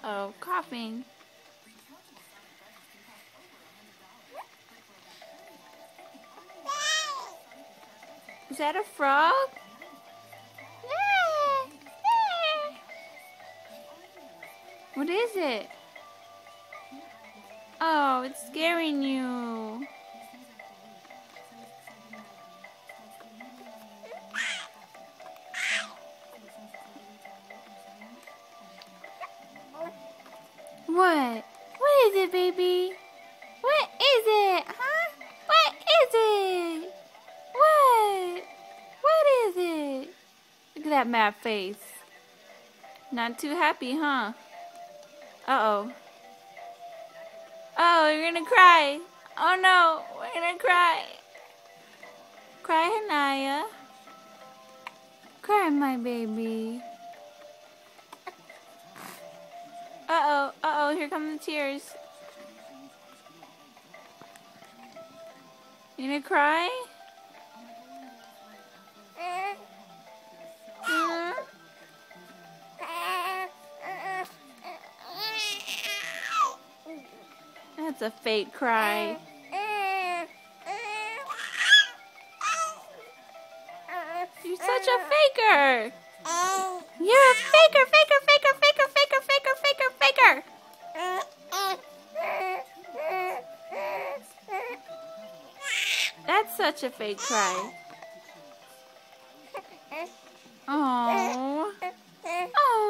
Uh-oh, coughing. Is that a frog? What is it? Oh, it's scaring you. What? What is it, baby? What is it? Huh? What is it? What? What is it? Look at that mad face. Not too happy, huh? Uh-oh. Oh, you're gonna cry. Oh no, we're gonna cry. Cry, Hanaya. Cry, my baby. Uh-oh, uh-oh, here come the tears. You gonna cry? That's a fake cry. You're such a faker. You're a faker, faker, faker, faker, faker, faker, faker, faker. That's such a fake cry. Oh. Oh.